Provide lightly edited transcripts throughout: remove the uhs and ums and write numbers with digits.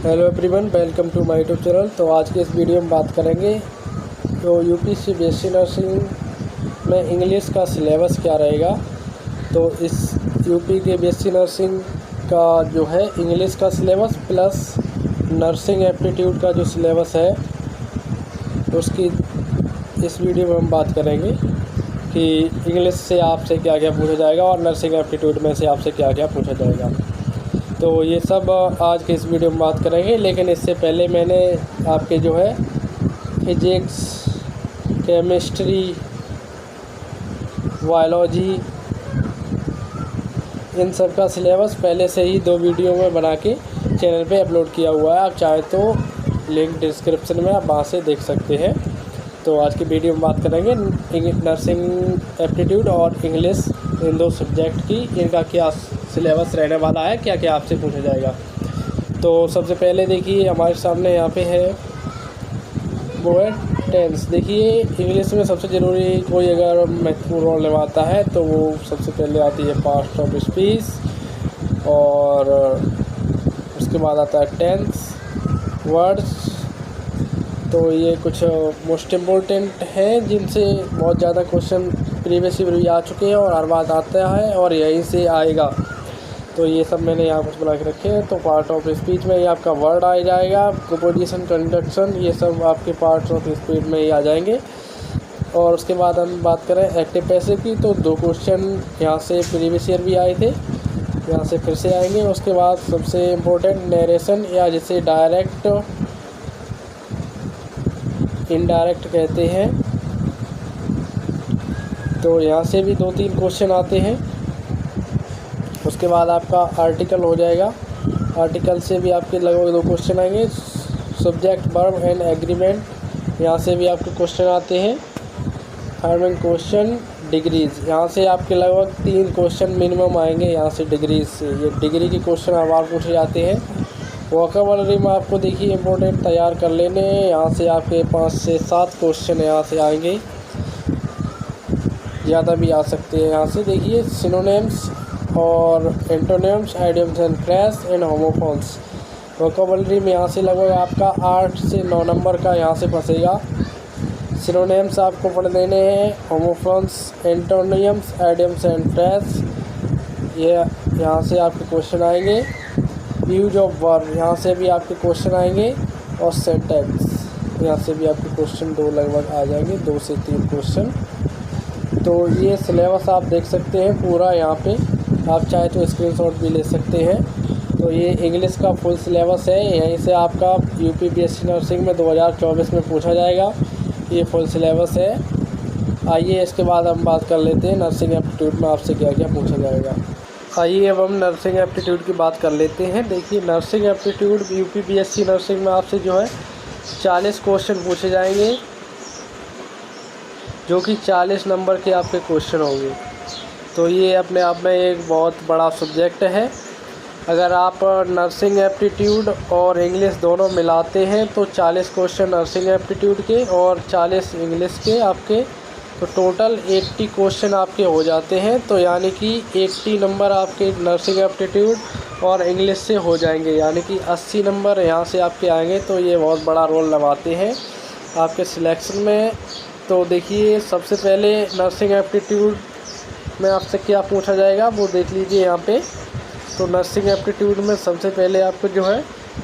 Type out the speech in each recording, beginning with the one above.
Hello everyone, welcome to my YouTube channel. तो आज के इस वीडियो में बात करेंगे तो यूपीसी बीएससी नर्सिंग में इंग्लिश का सिलेबस क्या रहेगा। तो इस यूपी के बीएससी नर्सिंग का जो है इंग्लिश का सिलेबस प्लस नर्सिंग एप्टीट्यूड का जो सिलेबस है उसकी इस वीडियो में हम बात करेंगे कि इंग्लिश से आपसे क्या क्या पूछा जाएगा और नर्सिंग एप्टीट्यूड में से आपसे क्या क्या पूछा जाएगा। तो ये सब आज के इस वीडियो में बात करेंगे। लेकिन इससे पहले मैंने आपके जो है फिजिक्स, केमिस्ट्री, बायोलॉजी इन सब का सिलेबस पहले से ही 2 वीडियो में बना के चैनल पे अपलोड किया हुआ है। आप चाहे तो लिंक डिस्क्रिप्शन में आप वहाँ से देख सकते हैं। तो आज की वीडियो में बात करेंगे नर्सिंग एप्टीट्यूड और इंग्लिश इन 2 सब्जेक्ट की, इनका क्या सिलेबस रहने वाला है, क्या क्या आपसे पूछा जाएगा। तो सबसे पहले देखिए हमारे सामने यहाँ पे है वो है टेंस। देखिए इंग्लिश में सबसे ज़रूरी कोई अगर महत्वपूर्ण रोल निभाता है तो वो सबसे पहले आती है पार्ट्स ऑफ स्पीच और उसके बाद आता है टेंस, वर्ड्स। तो ये कुछ मोस्ट इम्पोर्टेंट हैं जिनसे बहुत ज़्यादा क्वेश्चन प्रीवियस भी आ चुके हैं और हर बात आता है और यहीं से आएगा। तो ये सब मैंने यहाँ कुछ बना के रखे हैं। तो पार्ट ऑफ स्पीच में ये आपका वर्ड आ जाएगा, प्रोपोजिशन, कंजंक्शन, ये सब आपके पार्ट्स ऑफ स्पीच में ही आ जाएंगे। और उसके बाद हम बात करें एक्टिव पैसिव की, तो 2 क्वेश्चन यहाँ से प्रीवियस ईयर भी आए थे, यहाँ से फिर से आएंगे। उसके बाद सबसे इम्पोर्टेंट नरेशन या जिसे डायरेक्ट इनडायरेक्ट कहते हैं, तो यहाँ से भी 2-3 क्वेश्चन आते हैं। उसके बाद आपका आर्टिकल हो जाएगा, आर्टिकल से भी आपके लगभग 2 क्वेश्चन आएंगे। सब्जेक्ट, वर्ब एंड एग्रीमेंट, यहाँ से भी आपके क्वेश्चन आते हैं। फार्मिंग क्वेश्चन, डिग्रीज, यहाँ से आपके लगभग 3 क्वेश्चन मिनिमम आएंगे यहाँ से डिग्रीज से। ये डिग्री के क्वेश्चन हमारे पूछे जाते हैं। वोकैबुलरी में आपको देखिए इम्पोर्टेंट तैयार कर लेने, यहाँ से आपके 5 से 7 क्वेश्चन यहाँ से आएंगे, ज़्यादा भी आ सकते हैं। यहाँ से देखिए सिनोनिम्स और antonyms, idioms and phrase and homophones. Vocabulary में यहाँ से लगभग आपका 8 से 9 नंबर का यहाँ से फंसेगा। सिनोनिम्स आपको पढ़ लेने हैं, homophones, antonyms, idioms and phrase, ये यहाँ से आपके क्वेश्चन आएंगे। यूज ऑफ वर्ब, यहाँ से भी आपके क्वेश्चन आएंगे। और सेंटेंस, यहाँ से भी आपके क्वेश्चन 2 लगभग आ जाएंगे, 2 से 3 क्वेश्चन। तो ये सिलेबस आप देख सकते हैं पूरा, यहाँ पे आप चाहे तो स्क्रीनशॉट भी ले सकते हैं। तो ये इंग्लिश का फुल सिलेबस है, यहीं से आपका यूपी बीएससी नर्सिंग में 2024 में पूछा जाएगा। ये फुल सिलेबस है। आइए इसके बाद हम बात कर लेते हैं नर्सिंग एप्टीट्यूड में आपसे क्या क्या पूछा जाएगा। आइए अब हम नर्सिंग एप्टीट्यूड की बात कर लेते हैं। देखिए nursing aptitude UP BSc nursing में आपसे जो है 40 क्वेश्चन पूछे जाएंगे, जो कि 40 नंबर के आपके क्वेश्चन होंगे। तो ये अपने आप में एक बहुत बड़ा सब्जेक्ट है। अगर आप नर्सिंग एप्टीट्यूड और इंग्लिश दोनों मिलाते हैं तो 40 क्वेश्चन नर्सिंग एप्टीट्यूड के और 40 इंग्लिश के आपके, तो टोटल 80 क्वेश्चन आपके हो जाते हैं। तो यानी कि 80 नंबर आपके नर्सिंग एप्टीट्यूड और इंग्लिश से हो जाएंगे, यानी कि 80 नंबर यहाँ से आपके आएंगे। तो ये बहुत बड़ा रोल निभाते हैं आपके सिलेक्शन में। तो देखिए सबसे पहले नर्सिंग एप्टीट्यूड में आपसे क्या पूछा जाएगा वो देख लीजिए यहाँ पे। तो नर्सिंग एप्टीट्यूड में सबसे पहले आपको जो है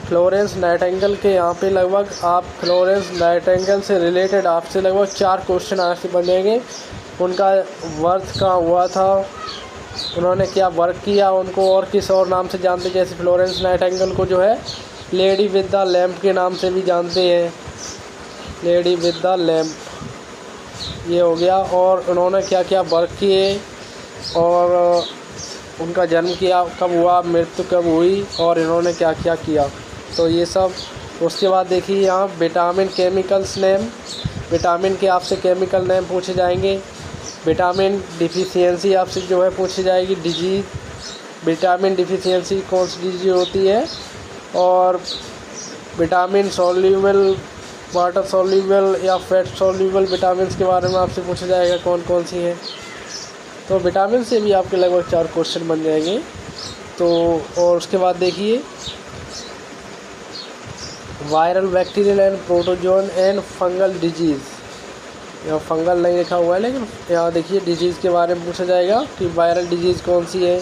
फ्लोरेंस नाइटिंगेल के यहाँ पे लगभग आप फ्लोरेंस नाइटिंगेल से रिलेटेड आपसे लगभग 4 क्वेश्चन आपसे बन जाएंगे। उनका वर्क कहाँ हुआ था, उन्होंने क्या वर्क किया, उनको और किस और नाम से जानते, जैसे फ्लोरेंस नाइटिंगेल को जो है लेडी विद द लैम्प के नाम से भी जानते हैं, लेडी विद द लैम्प, ये हो गया। और उन्होंने क्या क्या वर्क किए और उनका जन्म किया कब हुआ, मृत्यु कब हुई और इन्होंने क्या क्या किया, तो ये सब। उसके बाद देखिए यहाँ विटामिन केमिकल्स नेम, विटामिन के आपसे केमिकल नेम पूछे जाएंगे। विटामिन डिफिशियंसी आपसे जो है पूछी जाएगी, डिजीज, विटामिन डिफिशियंसी कौन सी डिजीज होती है। और विटामिन सॉल्यूबल, वाटर सॉल्यूबल या फैट सॉल्यूबल विटामिन के बारे में आपसे पूछा जाएगा कौन कौन सी है। तो विटामिन से भी आपके लगभग 4 क्वेश्चन बन जाएंगे। तो और उसके बाद देखिए viral, bacterial and protozoan and fungal disease. यहाँ फंगल नहीं लिखा हुआ है, लेकिन यहाँ देखिए डिजीज़ के बारे में पूछा जाएगा कि वायरल डिजीज़ कौन सी है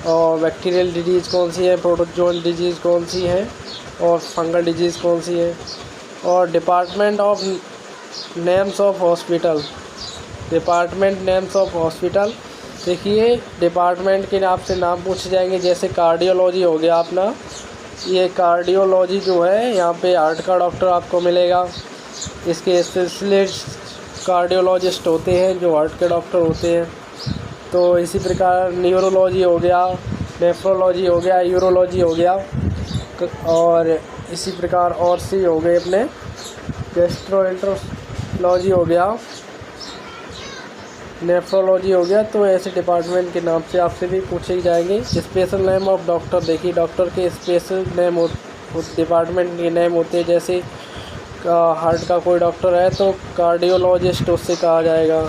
और बैक्टीरियल डिजीज़ कौन सी है, प्रोटोजोन डिजीज़ कौन सी है और फंगल डिजीज़ कौन सी है। और department of names of hospital, department names of hospital. देखिए डिपार्टमेंट के आपसे नाम पूछे जाएंगे, जैसे कार्डियोलॉजी हो गया अपना, ये कार्डियोलॉजी जो है यहाँ पे हार्ट का डॉक्टर आपको मिलेगा। इसके स्पेशलिस्ट कार्डियोलॉजिस्ट होते हैं जो हार्ट के डॉक्टर होते हैं। तो इसी प्रकार न्यूरोलॉजी हो गया, नेफ्रोलॉजी हो गया, यूरोलॉजी हो गया, और इसी प्रकार और सी हो गए अपने गैस्ट्रोएंटरोलॉजी हो गया, नेफ्रोलॉजी हो गया। तो ऐसे डिपार्टमेंट के नाम से आपसे भी पूछे जाएंगे। स्पेशल नेम ऑफ डॉक्टर, देखिए डॉक्टर के स्पेशल नेम उस डिपार्टमेंट के नेम होते हैं। जैसे हार्ट का कोई डॉक्टर है तो कार्डियोलॉजिस्ट उससे कहा जाएगा,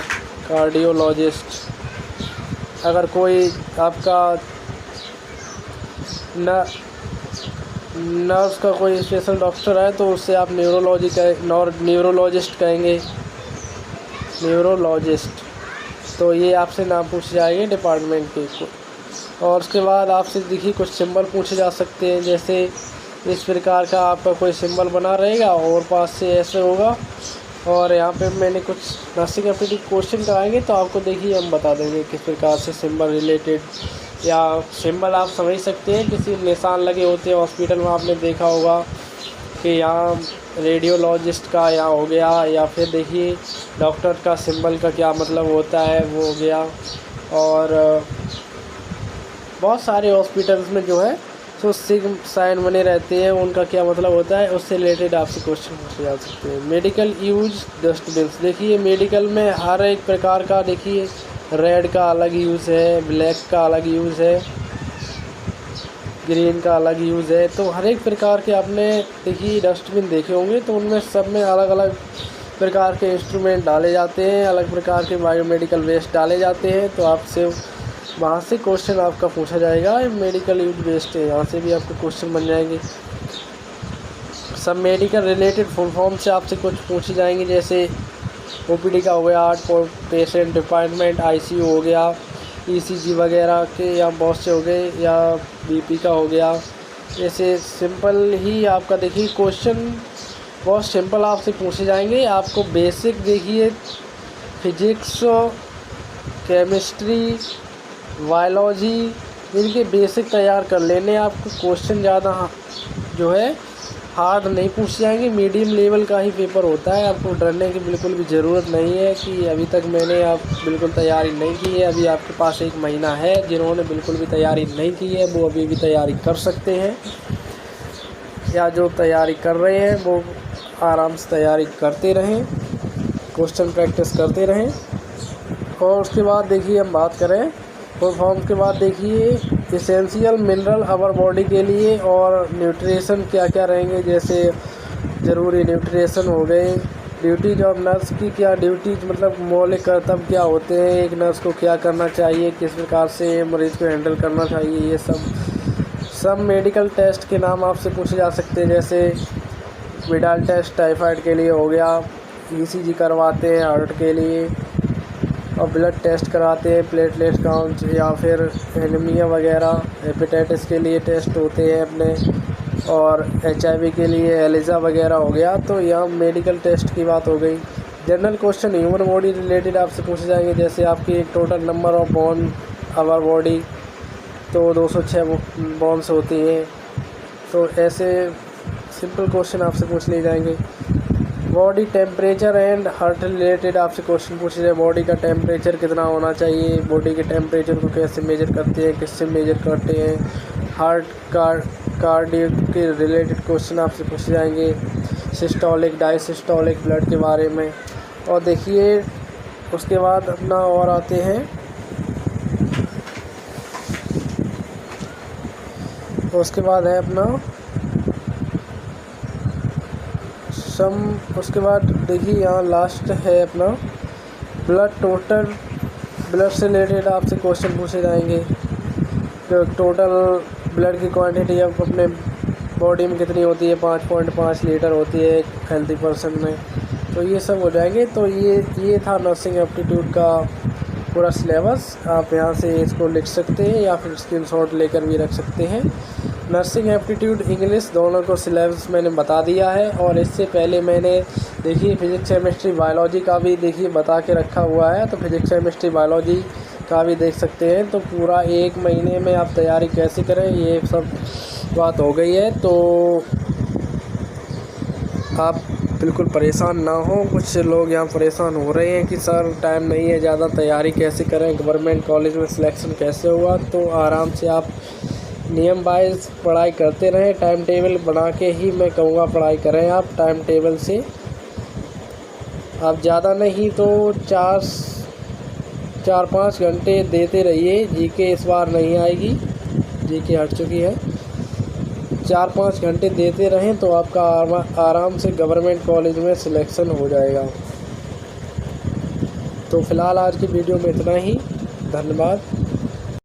कार्डियोलॉजिस्ट। अगर कोई आपका नर्व्स का कोई स्पेशल डॉक्टर है तो उससे आप न्यूरोलॉजिस्ट कहेंगे, न्यूरोलॉजिस्ट। तो ये आपसे नाम पूछे जाएंगे डिपार्टमेंट के। और उसके बाद आपसे देखिए कुछ सिंबल पूछे जा सकते हैं, जैसे इस प्रकार का आपका कोई सिंबल बना रहेगा और पास से ऐसे होगा। और यहाँ पे मैंने कुछ नर्सिंग एप्टीट्यूड क्वेश्चन कराएंगे तो आपको देखिए हम बता देंगे किस प्रकार से सिंबल रिलेटेड, या सिंबल आप समझ सकते हैं किसी निशान लगे होते हैं हॉस्पिटल में, आपने देखा होगा कि यहाँ रेडियोलॉजिस्ट का यहाँ हो गया, या फिर देखिए डॉक्टर का सिंबल का क्या मतलब होता है वो हो गया। और बहुत सारे हॉस्पिटल्स में जो है तो सिग्मा साइन बने रहते हैं, उनका क्या मतलब होता है, उससे रिलेटेड आपसे क्वेश्चन पूछे जा सकते हैं। मेडिकल यूज डस्टबिन्स, देखिए मेडिकल में हर एक प्रकार का, देखिए रेड का अलग यूज़ है, ब्लैक का अलग यूज़ है, ग्रीन का अलग यूज़ है। तो हर एक प्रकार के आपने देखिए डस्टबिन देखे होंगे, तो उनमें सब में अलग अलग प्रकार के इंस्ट्रूमेंट डाले जाते हैं, अलग प्रकार के बायोमेडिकल वेस्ट डाले जाते हैं। तो आपसे वहाँ से क्वेश्चन आपका पूछा जाएगा, मेडिकल यूज वेस्ट है, यहाँ से भी आपके क्वेश्चन बन जाएंगे। सब मेडिकल रिलेटेड फुल फॉर्म से आपसे कुछ पूछे जाएंगे, जैसे ओपीडी का हो गया, हार्ट पेशेंट डिपार्टमेंट, आईसीयू हो गया, ईसीजी वगैरह के, या बहुत से हो गए, या बीपी का हो गया। ऐसे सिंपल ही आपका देखिए क्वेश्चन बहुत सिंपल आपसे पूछे जाएंगे। आपको बेसिक देखिए फिजिक्स, केमिस्ट्री, बायोलॉजी, इनके बेसिक तैयार कर लेने। आपको क्वेश्चन ज़्यादा जो है हार्ड नहीं पूछे जाएंगे, मीडियम लेवल का ही पेपर होता है। आपको डरने की बिल्कुल भी ज़रूरत नहीं है कि अभी तक मैंने आप बिल्कुल तैयारी नहीं की है। अभी आपके पास 1 महीना है, जिन्होंने बिल्कुल भी तैयारी नहीं की है वो अभी भी तैयारी कर सकते हैं, या जो तैयारी कर रहे हैं वो आराम से तैयारी करते रहें, क्वेश्चन प्रैक्टिस करते रहें। और उसके बाद देखिए हम बात करें फुल फॉर्म के बाद, देखिए एसेंशियल मिनरल अवर बॉडी के लिए और न्यूट्रिशन क्या क्या रहेंगे, जैसे ज़रूरी न्यूट्रिशन हो गए। ड्यूटीज ऑफ नर्स की क्या ड्यूटीज, मतलब मौलिक कर्तव्य क्या होते हैं, एक नर्स को क्या करना चाहिए, किस प्रकार से मरीज़ को हैंडल करना चाहिए, ये सब मेडिकल टेस्ट के नाम आपसे पूछे जा सकते हैं। जैसे विडाल टेस्ट टाइफाइड के लिए हो गया, ईसीजी करवाते हैं हार्ट के लिए, और ब्लड टेस्ट कराते हैं प्लेटलेट काउंट, या फिर एनीमिया वगैरह, हेपेटाइटिस के लिए टेस्ट होते हैं अपने, और HIV के लिए एलिजा वगैरह हो गया। तो यहाँ मेडिकल टेस्ट की बात हो गई। General question human body related आपसे पूछे जाएंगे, जैसे आपकी total number of bone our body, तो 206 बोन्स होती हैं। तो ऐसे सिंपल क्वेश्चन आपसे पूछ लिए जाएंगे। Body temperature and heart related आपसे क्वेश्चन पूछे जाए, बॉडी का टेम्परेचर कितना होना चाहिए, बॉडी के टेम्परेचर को कैसे मेजर करते हैं, किससे मेजर करते हैं। हार्ट कार्डियो के रिलेटेड क्वेश्चन आपसे पूछे जाएंगे, सिस्टोलिक डायसिस्टोलिक ब्लड के बारे में। और देखिए उसके बाद अपना और आते हैं, उसके बाद है अपना उसके बाद देखिए यहाँ लास्ट है अपना ब्लड, टोटल ब्लड से रिलेटेड आपसे क्वेश्चन पूछे जाएंगे। तो टोटल ब्लड की क्वांटिटी आप अपने बॉडी में कितनी होती है, 5.5 लीटर होती है एक हेल्दी पर्सन में। तो ये सब हो जाएंगे। तो ये था नर्सिंग एप्टीट्यूड का पूरा सिलेबस। आप यहाँ से इसको लिख सकते हैं या फिर स्क्रीनशॉट लेकर भी रख सकते हैं। नर्सिंग एप्टीट्यूड इंग्लिश दोनों को सिलेबस मैंने बता दिया है। और इससे पहले मैंने देखिए फिज़िक्स केमिस्ट्री बायोलॉजी का भी देखिए बता के रखा हुआ है। तो फिज़िक्स केमिस्ट्री बायोलॉजी का भी देख सकते हैं। तो पूरा 1 महीने में आप तैयारी कैसे करें, ये सब बात हो गई है। तो आप बिल्कुल परेशान ना हो। कुछ लोग यहाँ परेशान हो रहे हैं कि सर टाइम नहीं है ज़्यादा, तैयारी कैसे करें, गवर्नमेंट कॉलेज में सिलेक्शन कैसे हुआ। तो आराम से आप नियम वाइज पढ़ाई करते रहें, टाइम टेबल बना के ही मैं कहूँगा पढ़ाई करें। आप टाइम टेबल से आप ज़्यादा नहीं तो 4-5 घंटे देते रहिए। जीके इस बार नहीं आएगी, जीके हट चुकी है। 4-5 घंटे देते रहें तो आपका आराम से गवर्नमेंट कॉलेज में सिलेक्शन हो जाएगा। तो फ़िलहाल आज की वीडियो में इतना ही। धन्यवाद।